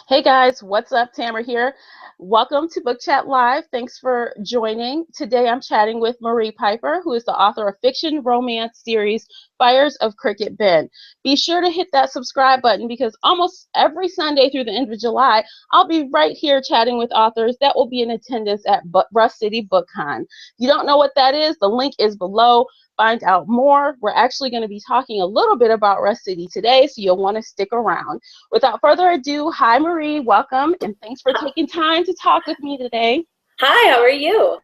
Hey guys, what's up? Tamara here. Welcome to Book Chat Live. Thanks for joining. Today I'm chatting with Marie Piper, who is the author of fiction romance series Fires of Cricket Bend. Be sure to hit that subscribe button because almost every Sunday through the end of July, I'll be right here chatting with authors that will be in attendance at Rust City Book Con. If you don't know what that is, the link is below. Find out more. We're actually going to be talking a little bit about Rust City today, so you'll want to stick around. Without further ado, hi Marie, welcome, and thanks for taking time to talk with me today. Hi, how are you?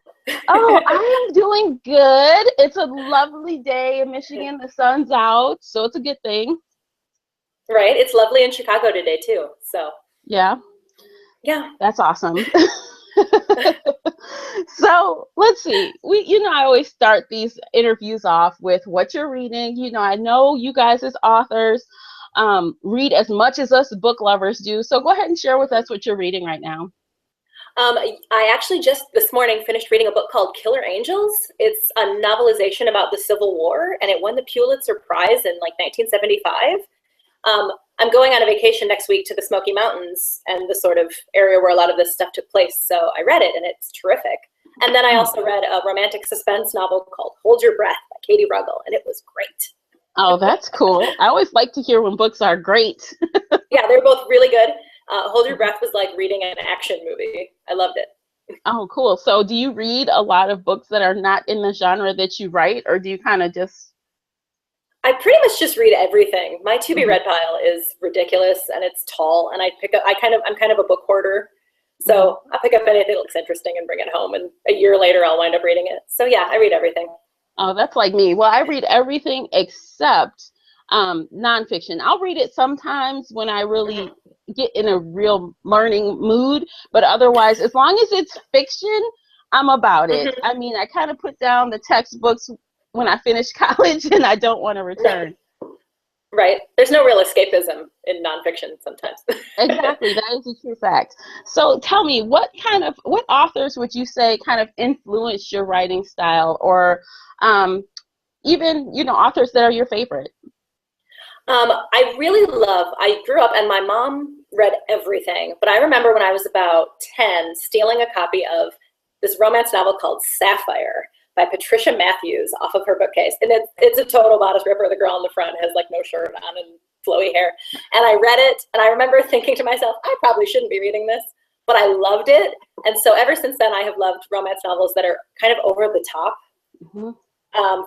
Oh, I am doing good. It's a lovely day in Michigan. The sun's out, so it's a good thing. Right, it's lovely in Chicago today too. So Yeah, yeah. that's awesome. So let's see. I always start these interviews off with what you're reading. I know you guys as authors read as much as us book lovers do. So go ahead and share with us what you're reading right now. I actually just this morning finished reading a book called Killer Angels. It's a novelization about the Civil War, and it won the Pulitzer Prize in like 1975. I'm going on a vacation next week to the Smoky Mountains and the sort of area where a lot of this stuff took place. So I read it, and it's terrific. And then I also read a romantic suspense novel called Hold Your Breath by Katie Ruggles, and it was great. Oh, that's cool. I always like to hear when books are great. Yeah, they're both really good. Hold Your Breath was like reading an action movie. I loved it. Oh, cool. So do you read a lot of books that are not in the genre that you write, or do you kind of just... I pretty much just read everything. My to be Mhm. read pile is ridiculous and it's tall, and I'm kind of a book hoarder. So I pick up anything that looks interesting and bring it home, and a year later I'll wind up reading it. So yeah, I read everything. Oh, that's like me. Well, I read everything except nonfiction. I'll read it sometimes when I really get in a real learning mood, but otherwise, as long as it's fiction, I'm about it. Hmm. I mean, I kind of put down the textbooks when I finish college and I don't want to return. Right. There's no real escapism in nonfiction sometimes. Exactly, that is a true fact. So tell me, what authors would you say kind of influenced your writing style, or even authors that are your favorite? I grew up and my mom read everything, but I remember when I was about 10 stealing a copy of this romance novel called Sapphire by Patricia Matthews off of her bookcase. And it's a total bodice ripper. The girl in the front has like no shirt on and flowy hair. And I read it, and I remember thinking to myself, I probably shouldn't be reading this, but I loved it. And so ever since then, I have loved romance novels that are kind of over the top. Mhm.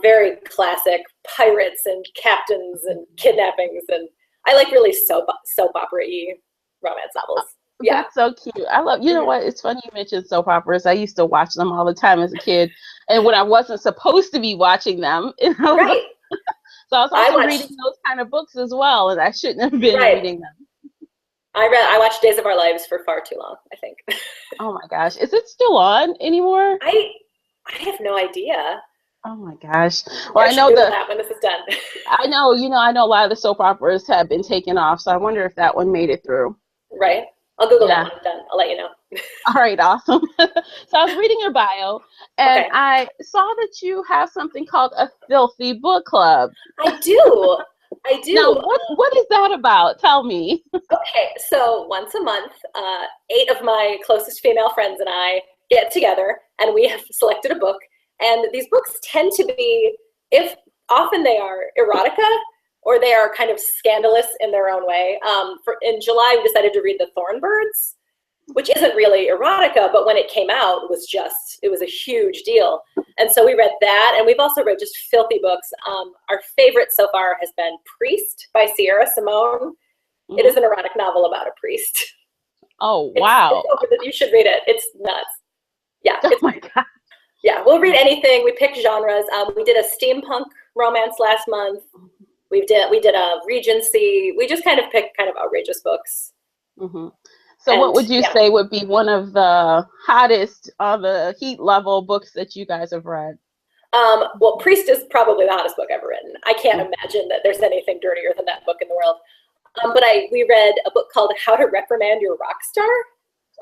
Very classic pirates and captains and kidnappings, and I like really soap opera-y romance novels. Yeah. That's so cute. I love, you know Mhm. what? It's funny you mentioned soap operas. I used to watch them all the time as a kid, and when I wasn't supposed to be watching them, Right. so I was I also reading watched. those kind of books as well, and I shouldn't have been Right. reading them. I watched Days of Our Lives for far too long, I think. Oh my gosh, is it still on anymore? I I have no idea. Oh my gosh. Well, Yeah, I I should know Google that when this is done. I know a lot of the soap operas have been taken off, so I wonder if that one made it through. Right. I'll Google that Yeah. when it's done. I'll let you know. All right, awesome. So I was reading your bio, and Okay. I saw that you have something called a filthy book club. I do. I Now, do. what is that about? Tell me. Okay, so once a month, 8 of my closest female friends and I get together, and we have selected a book. And these books tend to be, if often they are erotica, or they are kind of scandalous in their own way. In July, we decided to read The Thornbirds, which isn't really erotica, but when it came out, it was a huge deal. And so we read that, and we've also read just filthy books. Our favorite so far has been Priest by Sierra Simone. It is Mhm. an erotic novel about a priest. Oh, It's wow. over the, you should read it. It's nuts. Yeah, Oh it's my great. God. Yeah, we'll read anything. We pick genres. We did a steampunk romance last month. We did a Regency. We just kind of pick kind of outrageous books. Hmm. So what And would you yeah, say would be one of the hottest on the heat level books that you guys have read? well, Priest is probably the hottest book ever written. I can't imagine that there's anything dirtier than that book in the world. But we read a book called How to Reprimand Your Rock Star.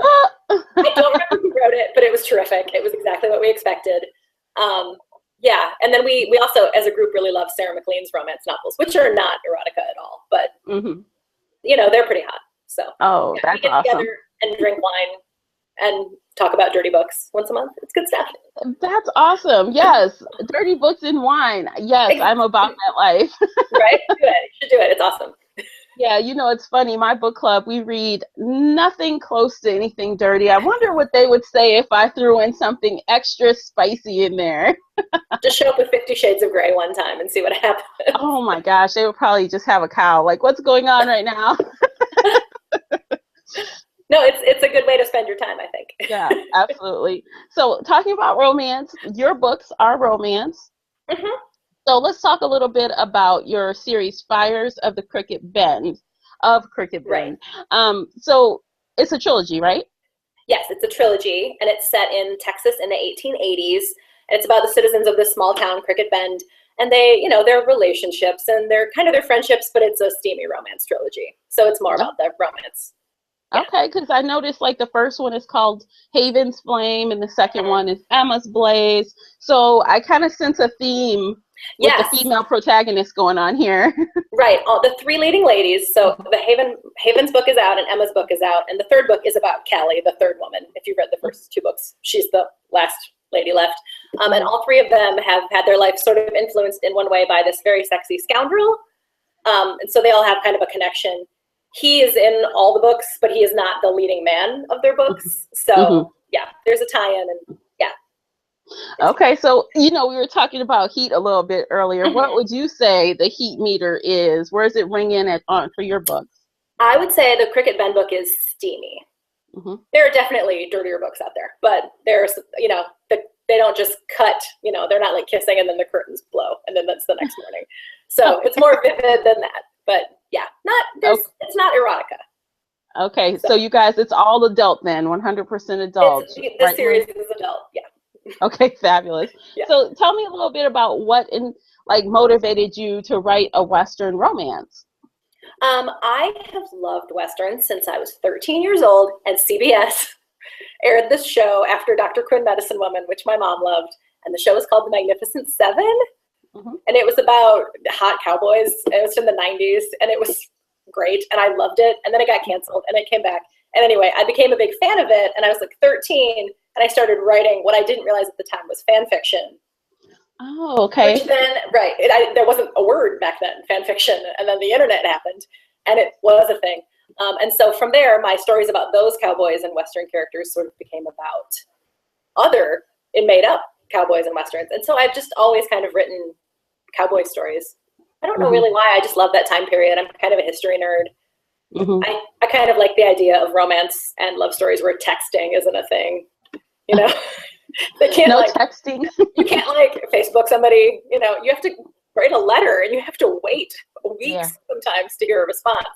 I don't remember who wrote it, but it was terrific. It was exactly what we expected. Um, yeah, and then we also, as a group, really love Sarah McLean's romance novels, which are not erotica at all, but Hmm. they're pretty hot. So Oh, we that's get awesome. together and drink wine and talk about dirty books once a month. It's good stuff. That's awesome. Yes. Dirty books and wine. Yes, I'm about that life. Right? Do it. You should do it. It's awesome. Yeah, it's funny. My book club, we read nothing close to anything dirty. I wonder what they would say if I threw in something extra spicy in there. Just show up with 50 Shades of Grey one time and see what happens. Oh my gosh, they would probably just have a cow. Like, what's going on right now? No, it's a good way to spend your time, I think. Yeah, absolutely. So, talking about romance, your books are romance. Mm-hmm. So, let's talk a little bit about your series, Fires of the Cricket Bend, Right. So, it's a trilogy, right? Yes, it's a trilogy, and it's set in Texas in the 1880s. And it's about the citizens of this small town, Cricket Bend, and their relationships and their friendships, but it's a steamy romance trilogy. So it's more about the romance. Yeah. Okay, because I noticed like the first one is called Haven's Flame and the second Mm-hmm. one is Emma's Blaze. So I kind of sense a theme with the female protagonist going on here. Right. All the three leading ladies. So the Haven's book is out and Emma's book is out, and the third book is about Callie, the third woman. If you've read the first two books, she's the last lady left. And all three of them have had their life sort of influenced in one way by this very sexy scoundrel. And so they all have kind of a connection. He is in all the books, but he is not the leading man of their books. So yeah, there's a tie-in, and yeah. Okay, so we were talking about heat a little bit earlier. What would you say the heat meter is? Where does it ring in on for your books? I would say the Cricket Bend book is steamy. There are definitely dirtier books out there, but there's they don't just cut. They're not like kissing and then the curtains blow and then that's the next morning. So it's more vivid than that. But yeah, it's not erotica. Okay, so you guys, it's all adult then, 100% adult. This series is adult, yeah. Okay, fabulous. Yeah. So tell me a little bit about what motivated you to write a Western romance. I have loved Westerns since I was 13 years old, and CBS aired this show after Dr. Quinn Medicine Woman, which my mom loved, and the show was called The Magnificent Seven. And it was about hot cowboys. It was from the 90s, and it was great, and I loved it. And then it got canceled, and it came back. And anyway, I became a big fan of it, and I was like 13, and I started writing what I didn't realize at the time was fan fiction. Oh, okay. Which then, there wasn't a word back then, fan fiction, and then the internet happened, and it was a thing. And so from there, my stories about those cowboys and Western characters sort of became about other made-up cowboys and Westerns. And so I've just always kind of written cowboy stories. I don't know really why. I just love that time period. I'm kind of a history nerd. I kind of like the idea of romance and love stories where texting isn't a thing. They can't texting. You can't Facebook somebody. You have to write a letter and you have to wait weeks sometimes to hear a response.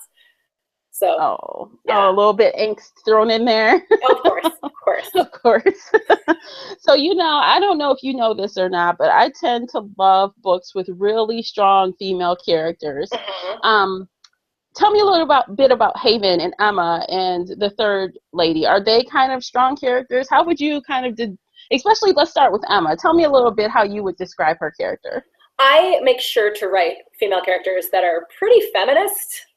So a little bit angst thrown in there. Of course. So I don't know if you know this or not, but I tend to love books with really strong female characters. Tell me a little bit about Haven and Emma and the third lady. Are they kind of strong characters? How would you especially let's start with Emma. Tell me a little bit how you would describe her character. I make sure to write female characters that are pretty feminist.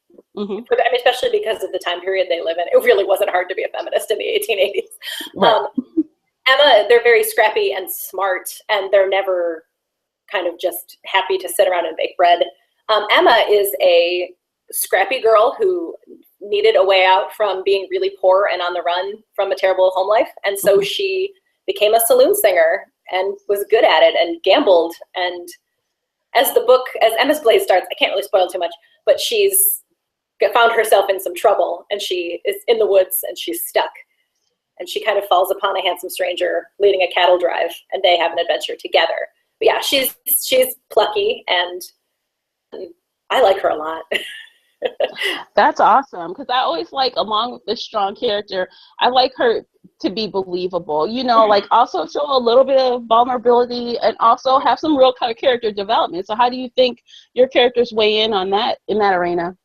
Especially because of the time period they live in. It really wasn't hard to be a feminist in the 1880s. Right. Emma, they're very scrappy and smart, and they're never kind of just happy to sit around and bake bread. Emma is a scrappy girl who needed a way out from being really poor and on the run from a terrible home life. And so she became a saloon singer and was good at it and gambled. And as Emma's Blaze starts, I can't really spoil too much, but she's found herself in some trouble, and she is in the woods and she's stuck, and she kind of falls upon a handsome stranger leading a cattle drive, and they have an adventure together. But yeah, she's plucky, and I like her a lot. That's awesome, because I always along with this strong character, I like her to be believable, also show a little bit of vulnerability and also have some real kind of character development. So how do you think your characters weigh in on that, in that arena?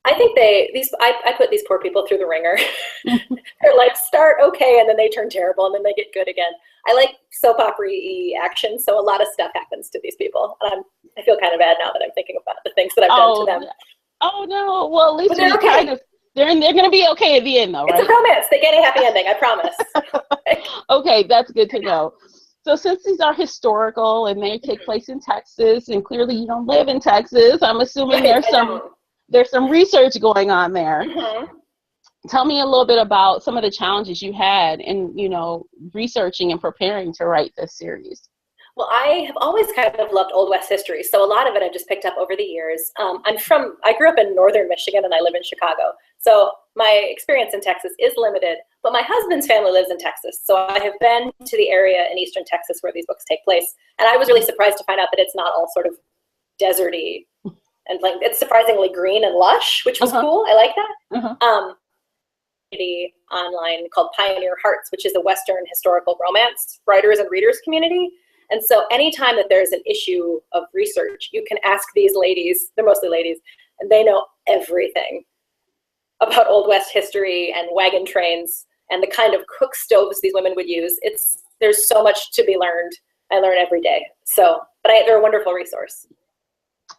I think I put these poor people through the ringer. Their lives start okay, and then they turn terrible, and then they get good again. I like soap opera-y action, so a lot of stuff happens to these people. And I feel kind of bad now that I'm thinking about the things that I've done to them. Oh no! Well, at least They're going to be okay at the end, though, right? It's a romance. They get a happy ending, I promise. Okay, that's good to know. So since these are historical and they take place in Texas, and clearly you don't live in Texas, I'm assuming Right, there's some research going on there. Mm-hmm. Tell me a little bit about some of the challenges you had in, researching and preparing to write this series. Well, I have always kind of loved Old West history, so a lot of it I've just picked up over the years. I grew up in northern Michigan and I live in Chicago, so my experience in Texas is limited, but my husband's family lives in Texas, so I have been to the area in eastern Texas where these books take place, and I was really surprised to find out that it's not all sort of deserty and like it's surprisingly green and lush, which was cool. I like that. Online called Pioneer Hearts, which is a Western historical romance writers and readers community. And so anytime that there's an issue of research, you can ask these ladies, they're mostly ladies, and they know everything about Old West history and wagon trains and the kind of cook stoves these women would use. There's so much to be learned. I learn every day. So, but they're a wonderful resource.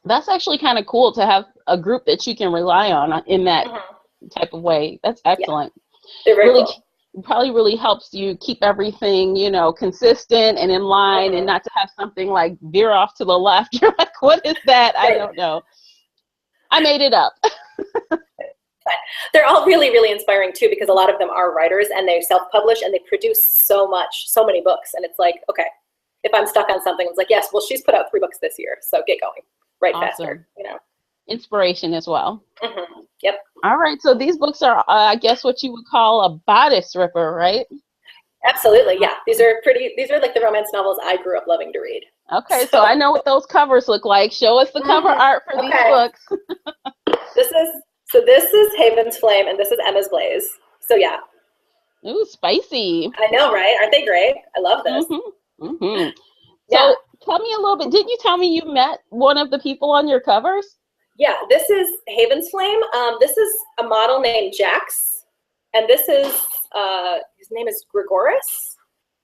That's actually kind of cool to have a group that you can rely on in that type of way. That's excellent. Yeah. They're very cool. Probably really helps you keep everything, consistent and in line and not to have something like veer off to the left. You're like, what is that? I don't know. I made it up. They're all really, really inspiring too, because a lot of them are writers and they self-publish and they produce so many books. And it's like, okay, if I'm stuck on something, it's like, yes, well, she's put out 3 books this year, so get going, write faster, Inspiration as well. Yep. All right, so these books are, I guess, what you would call a bodice ripper, right? Absolutely, yeah. These are like the romance novels I grew up loving to read. Okay, so I know what those covers look like. Show us the cover art for these books. This is Haven's Flame, and this is Emma's Blaze. So yeah. Ooh, spicy. I know, right? Aren't they great? I love this. So tell me a little bit. Didn't you tell me you met one of the people on your covers? Yeah, this is Haven's Flame. This is a model named Jax, and this is his name is Grigoris.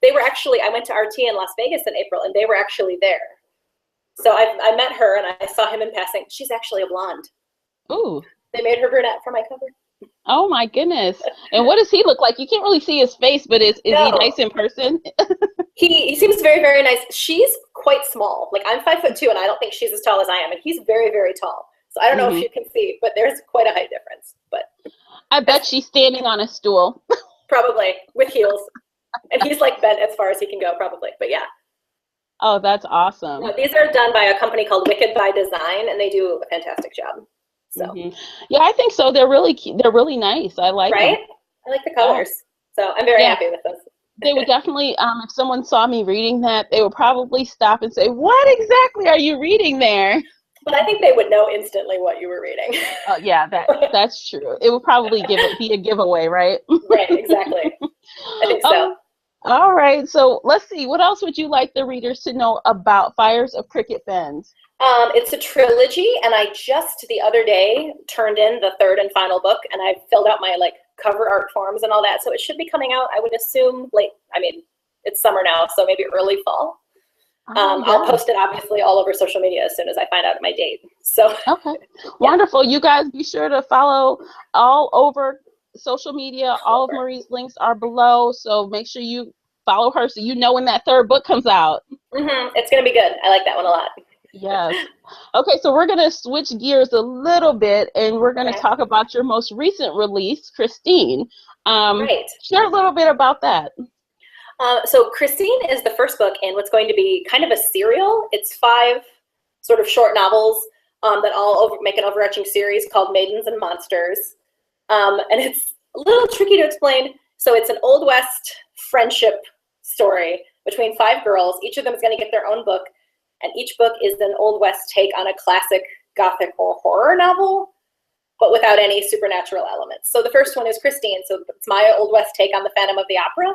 They were actually, I went to RT in Las Vegas in April, and they were actually there. So I met her, and I saw him in passing. She's actually a blonde. Ooh. They made her brunette for my cover. Oh my goodness! And what does he look like? You can't really see his face, but is he nice in person? He seems very, very nice. She's quite small. Like I'm 5'2", and I don't think she's as tall as I am, and he's very, very tall. So I don't know if you can see, but there's quite a height difference. But I bet she's standing on a stool. Probably with heels, and he's like bent as far as he can go, probably. But yeah. Oh, that's awesome. No, these are done by a company called Wicked by Design, and they do a fantastic job. So yeah, I think so. They're really nice. I like them. I like the colors. So I'm very happy with those. They would definitely, if someone saw me reading that, they would probably stop and say, "What exactly are you reading there?" But I think they would know instantly what you were reading. Oh yeah, that's true. It would probably be a giveaway, right? Right, exactly. I think so. All right, so let's see. What else would you like the readers to know about Fires of Cricket Bend? It's a trilogy, and I just the other day turned in the 3rd and final book, and I filled out my cover art forms and all that, so it should be coming out, I would assume, late. I mean, it's summer now, so maybe early fall. I'll post it obviously all over social media as soon as I find out my date. So okay, wonderful. You guys be sure to follow all over social media. All of Marie's links are below, so make sure you follow her so you know when that 3rd book comes out. It's gonna be good. I like that one a lot. Yes. Okay, so we're going to switch gears a little bit, and we're going to talk about your most recent release, Christine. Share a little bit about that. So Christine is the first book in what's going to be kind of a serial. It's 5 sort of short novels that all make an overarching series called Maidens and Monsters. And it's a little tricky to explain. So it's an Old West friendship story between 5 girls. Each of them is going to get their own book. And each book is an Old West take on a classic Gothic or horror novel, but without any supernatural elements. So the first one is Christine. So it's my Old West take on the Phantom of the Opera.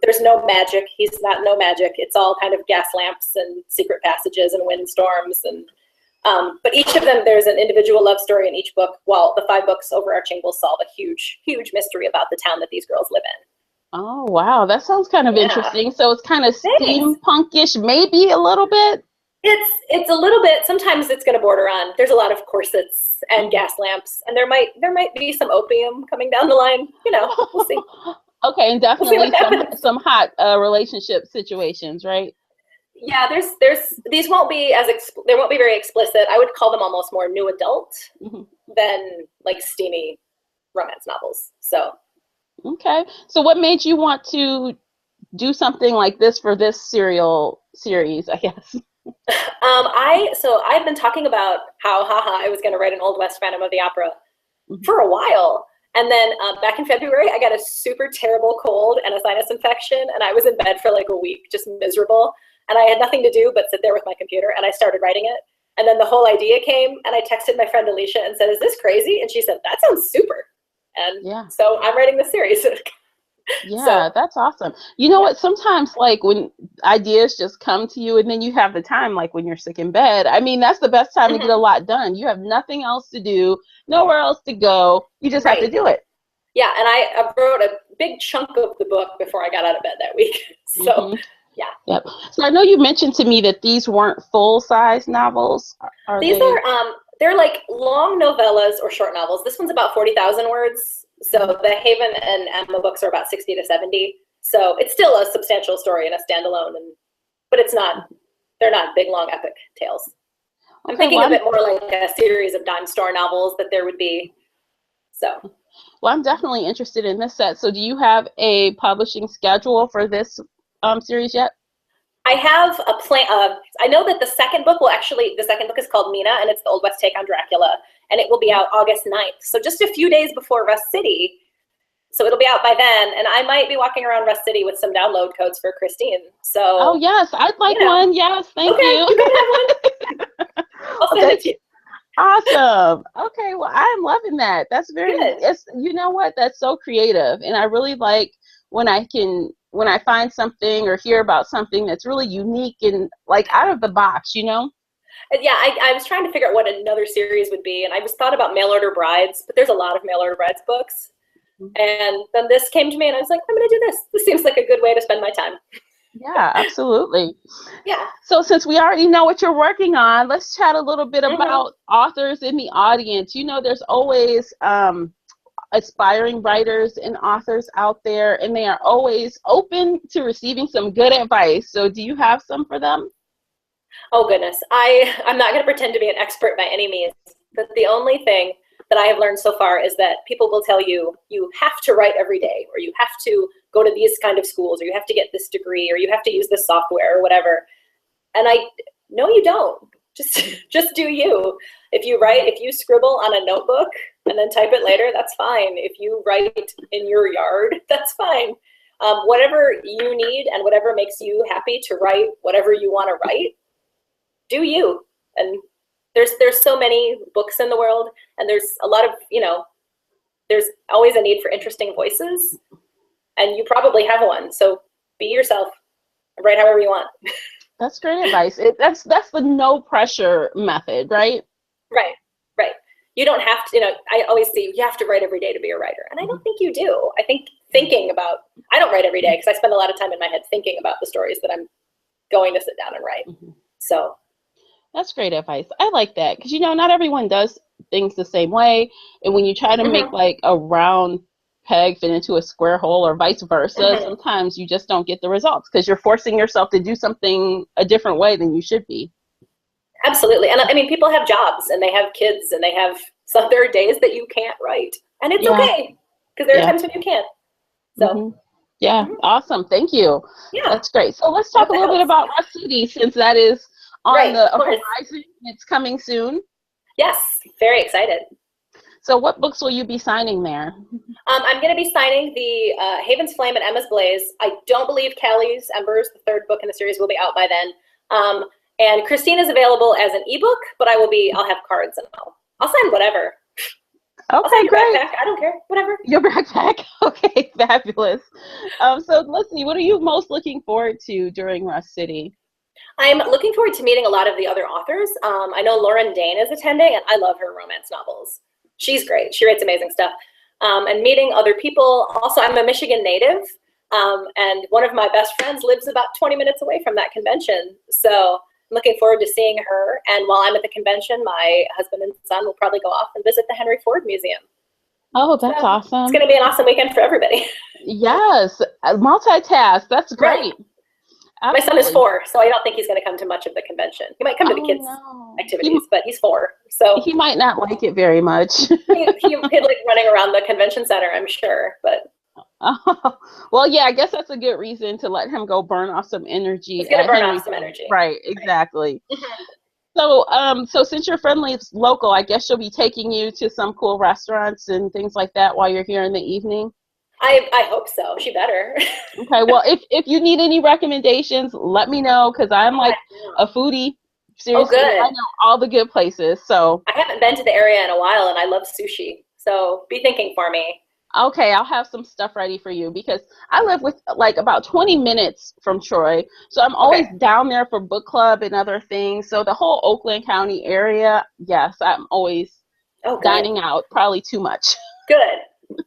There's no magic. He's not no magic. It's all kind of gas lamps and secret passages and windstorms. And but each of them, there's an individual love story in each book, while the 5 books overarching will solve a huge, huge mystery about the town that these girls live in. Oh, wow. That sounds kind of interesting. So it's kind of steampunkish, maybe a little bit? It's a little bit, sometimes it's going to border on, there's a lot of corsets and gas lamps, and there might be some opium coming down the line, we'll see. Okay, and definitely some hot relationship situations, right? Yeah, there's these won't be they won't be very explicit. I would call them almost more new adult than like steamy romance novels. So okay, so what made you want to do something like this for this serial series, I guess? I've been talking about how I was going to write an Old West Phantom of the Opera for a while. And then back in February, I got a super terrible cold and a sinus infection, and I was in bed for like a week, just miserable. And I had nothing to do but sit there with my computer, and I started writing it. And then the whole idea came, and I texted my friend Alicia and said, "Is this crazy?" And she said, "That sounds super." And so I'm writing the series. Yeah, that's awesome. You know what? Sometimes, like, when ideas just come to you and then you have the time, like when you're sick in bed, I mean, that's the best time to get a lot done. You have nothing else to do, nowhere else to go. You just have to do it. Yeah, and I wrote a big chunk of the book before I got out of bed that week. So, yeah. Yep. So I know you mentioned to me that these weren't full-size novels. These are, they're like long novellas or short novels. This one's about 40,000 words. So the Haven and Emma books are about 60 to 70. So it's still a substantial story and a standalone, but they're not big, long, epic tales. I'm thinking of it more like a series of dime store novels that there would be. So. Well, I'm definitely interested in this set. So do you have a publishing schedule for this series yet? I have a plan. I know that the second book is called Mina, and it's the Old West take on Dracula, and it will be out August 9th. So just a few days before Rust City. So it'll be out by then, and I might be walking around Rust City with some download codes for Christine. So. Oh yes, I'd like one. Yes, thank you. You can have one. I'll send it to you. Awesome. Okay, well, I'm loving that. That's very good. You know what? That's so creative, and I really like when I find something or hear about something that's really unique and like out of the box, Yeah, I was trying to figure out what another series would be, and I was thought about Mail Order Brides, but there's a lot of Mail Order Brides books. And then this came to me, and I was like, I'm going to do this. This seems like a good way to spend my time. Yeah, absolutely. Yeah. So since we already know what you're working on, let's chat a little bit about authors in the audience. There's always aspiring writers and authors out there, and they are always open to receiving some good advice. So do you have some for them? Oh, goodness. I'm not going to pretend to be an expert by any means, but the only thing that I have learned so far is that people will tell you, you have to write every day, or you have to go to these kind of schools, or you have to get this degree, or you have to use this software or whatever. And no, you don't. Just do you. If you scribble on a notebook and then type it later, that's fine. If you write in your yard, that's fine. Whatever you need and whatever makes you happy to write whatever you want to write, do you. And there's so many books in the world, and there's a lot of, there's always a need for interesting voices, and you probably have one. So be yourself, write however you want. That's great advice. That's the no pressure method, right? Right. You don't have to, I always say you have to write every day to be a writer. And I don't think you do. I think I don't write every day because I spend a lot of time in my head thinking about the stories that I'm going to sit down and write. So. That's great advice. I like that because, not everyone does things the same way. And when you try to make like a round peg fit into a square hole or vice versa, sometimes you just don't get the results because you're forcing yourself to do something a different way than you should be. Absolutely. And I mean, people have jobs and they have kids and there are days that you can't write, and it's okay because there are times when you can't. So. Yeah. Awesome. Thank you. Yeah. That's great. So let's talk a little bit about Rust City since that is on the horizon. It's coming soon. Yes. Very excited. So what books will you be signing there? I'm going to be signing the Haven's Flame and Emma's Blaze. I don't believe Callie's Embers, the third book in the series, will be out by then. And Christine is available as an ebook, but I'll have cards and I'll sign whatever. Okay, I'll sign your great. backpack. I don't care. Whatever. Your backpack. Okay, fabulous. So let's see. What are you most looking forward to during Rust City? I'm looking forward to meeting a lot of the other authors. I know Lauren Dane is attending, and I love her romance novels. She's great. She writes amazing stuff. And meeting other people. Also, I'm a Michigan native, and one of my best friends lives about 20 minutes away from that convention. So looking forward to seeing her. And while I'm at the convention, my husband and son will probably go off and visit the Henry Ford Museum. Oh, that's awesome. It's going to be an awesome weekend for everybody. Yes, multitask. That's great. Right. My son is 4, so I don't think he's going to come to much of the convention. He might come to the kids' activities, but he's 4, so he might not like it very much. he'd like running around the convention center, I'm sure. But well, yeah, I guess that's a good reason to let him go burn off some energy. He's going to burn off some energy. Right, exactly. So, so since your friendly is local, I guess she'll be taking you to some cool restaurants and things like that while you're here in the evening. I hope so. She better. Okay. Well, if you need any recommendations, let me know, because I'm like a foodie. Seriously, oh, good. I know all the good places. So I haven't been to the area in a while, and I love sushi. So be thinking for me. Okay, I'll have some stuff ready for you, because I live with like about 20 minutes from Troy. So I'm always down there for book club and other things. So the whole Oakland County area, yes, I'm always dining out, probably too much. Good.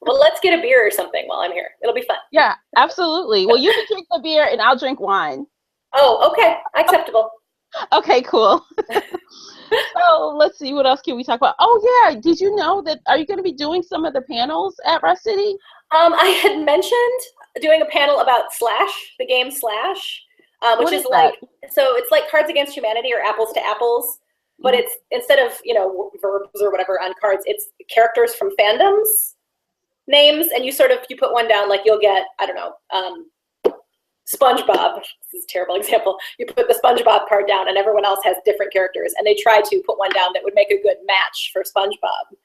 Well, let's get a beer or something while I'm here. It'll be fun. Yeah, absolutely. Well, you can drink the beer and I'll drink wine. Oh, okay. Acceptable. Okay, cool. So let's see, what else can we talk about? Oh yeah, did you know that, are you going to be doing some of the panels at Rust City? I had mentioned doing a panel about Slash, the game Slash, which is like, so it's like Cards Against Humanity or Apples to Apples, but it's, instead of, verbs or whatever on cards, it's characters from fandoms names, and you put one down, like you'll get, I don't know, SpongeBob. This is a terrible example. You put the SpongeBob card down and everyone else has different characters, and they try to put one down that would make a good match for SpongeBob.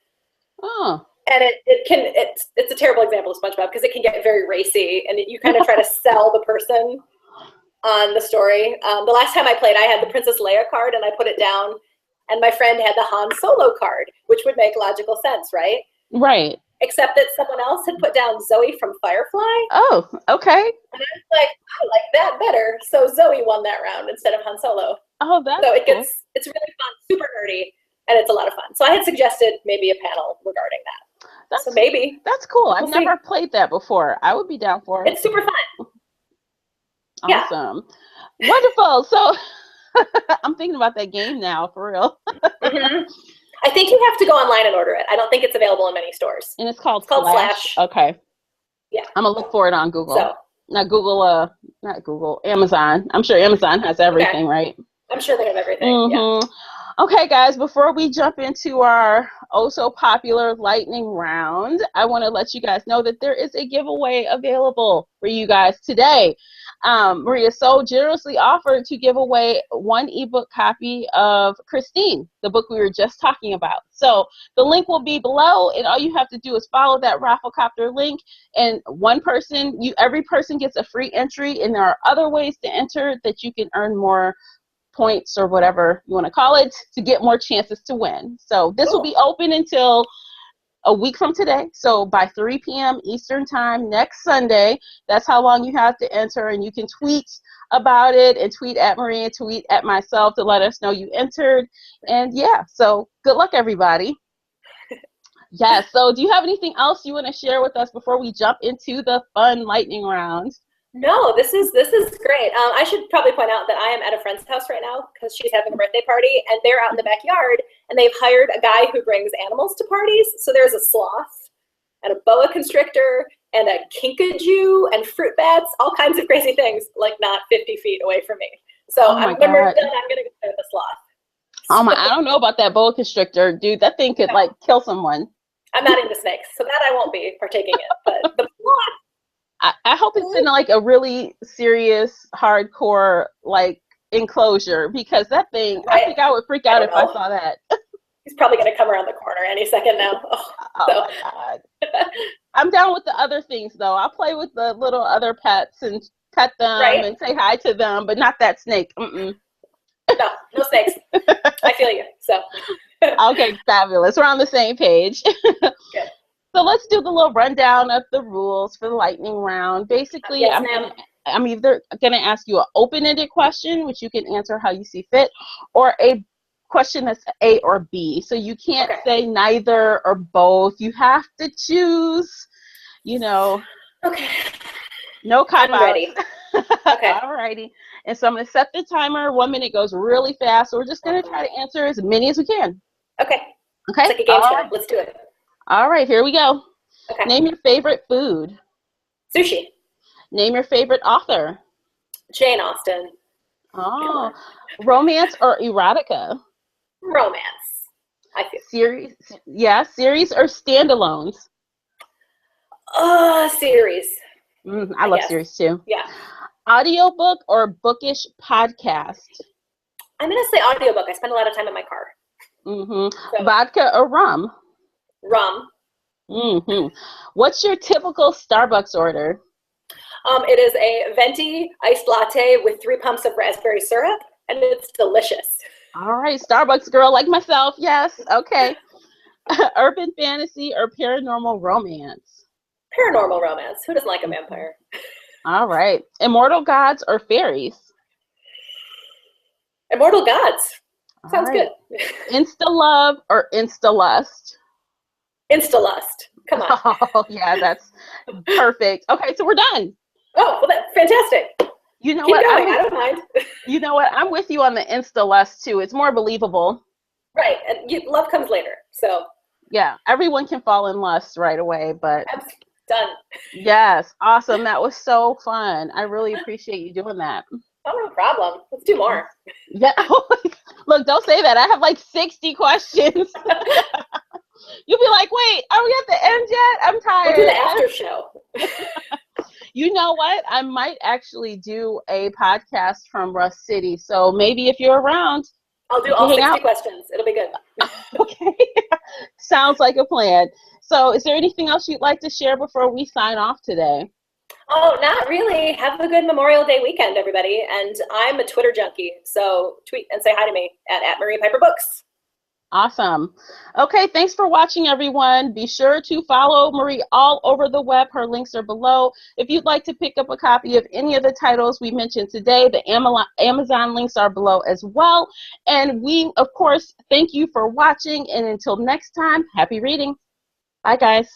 Oh. And it's a terrible example of SpongeBob, because it can get very racy, and you kind of try to sell the person on the story. The last time I played, I had the Princess Leia card, and I put it down, and my friend had the Han Solo card, which would make logical sense, right? Right. Except that someone else had put down Zoe from Firefly. Oh, okay. And I was like, I like that better. So Zoe won that round instead of Han Solo. Oh, that's so cool. It's really fun, super nerdy, and it's a lot of fun. So I had suggested maybe a panel regarding that. So maybe. That's cool. I've never played that before. I would be down for it. It's super fun. Awesome. Yeah. Wonderful. So I'm thinking about that game now, for real. I think you have to go online and order it. I don't think it's available in many stores. And it's called Slash. Okay. Yeah. I'm going to look for it on Google. So, not Google, Amazon. I'm sure Amazon has everything, right? I'm sure they have everything. Yeah. Okay, guys, before we jump into our oh-so-popular lightning round, I want to let you guys know that there is a giveaway available for you guys today. Maria so generously offered to give away one ebook copy of Christine, the book we were just talking about. So the link will be below, and all you have to do is follow that Rafflecopter link, and every person gets a free entry, and there are other ways to enter that you can earn more points or whatever you want to call it to get more chances to win. So this will be open until a week from today. So by 3 p.m. Eastern time next Sunday, that's how long you have to enter, and you can tweet about it, and tweet at Maria, tweet at myself to let us know you entered. And yeah, so good luck, everybody. Yeah, so do you have anything else you want to share with us before we jump into the fun lightning round? No, this is great. I should probably point out that I am at a friend's house right now because she's having a birthday party, and they're out in the backyard, and they've hired a guy who brings animals to parties. So there's a sloth and a boa constrictor and a kinkajou and fruit bats, all kinds of crazy things, like not 50 feet away from me. So when we're done, I'm going to go play with the sloth. Oh my, I don't know about that boa constrictor, dude. That thing could like kill someone. I'm not into snakes, so that I won't be partaking in. But the sloth, I hope it's in like a really serious, hardcore like enclosure, because that thing, I think I would freak out if I saw that. He's probably going to come around the corner any second now. My God. I'm down with the other things though. I'll play with the little other pets and pet them and say hi to them, but not that snake. No snakes. I feel you. So. Okay, fabulous. We're on the same page. Good. So let's do the little rundown of the rules for the lightning round. Basically, I'm either going to ask you an open-ended question, which you can answer how you see fit, or a question that's A or B. So you can't say neither or both. You have to choose, Okay. No cop-outs. I'm ready. Okay. Alrighty. And so I'm going to set the timer. 1 minute goes really fast. So we're just going to try to answer as many as we can. Okay. Okay? It's like a game show. Let's do it. All right, here we go. Okay. Name your favorite food. Sushi. Name your favorite author. Jane Austen. Oh, romance or erotica? Romance. I feel. Series, yeah, series or standalones? Series. I love guess. series too. Yeah. Audiobook or bookish podcast? I'm going to say audiobook. I spend a lot of time in my car. So, vodka or rum? Rum. What's your typical Starbucks order? It is a venti iced latte with 3 pumps of raspberry syrup, and it's delicious. All right, Starbucks girl like myself. Yes. Okay. Urban fantasy or paranormal romance? Paranormal romance. Who doesn't like a vampire? All right. Immortal gods or fairies? Immortal gods. Sounds good. Insta love or insta lust? Insta lust. Come on. Oh, yeah, that's perfect. Okay, so we're done. Oh, well, that's fantastic. You know Keep what? going. I don't mind. You know what? I'm with you on the insta lust too. It's more believable. Right, and love comes later. So yeah, everyone can fall in lust right away, but done. Yes, awesome. That was so fun. I really appreciate you doing that. Oh, no problem. Let's do more. Yeah. Look, don't say that. I have like 60 questions. You'll be like, wait, are we at the end yet? I'm tired. We'll do the after show. You know what? I might actually do a podcast from Rust City. So maybe if you're around, I'll do all 60 questions. It'll be good. Okay. Sounds like a plan. So is there anything else you'd like to share before we sign off today? Oh, not really. Have a good Memorial Day weekend, everybody. And I'm a Twitter junkie, so tweet and say hi to me at Marie Piper Books. Awesome. Okay, thanks for watching, everyone. Be sure to follow Marie all over the web. Her links are below. If you'd like to pick up a copy of any of the titles we mentioned today, the Amazon links are below as well. And we, of course, thank you for watching. And until next time, happy reading. Bye, guys.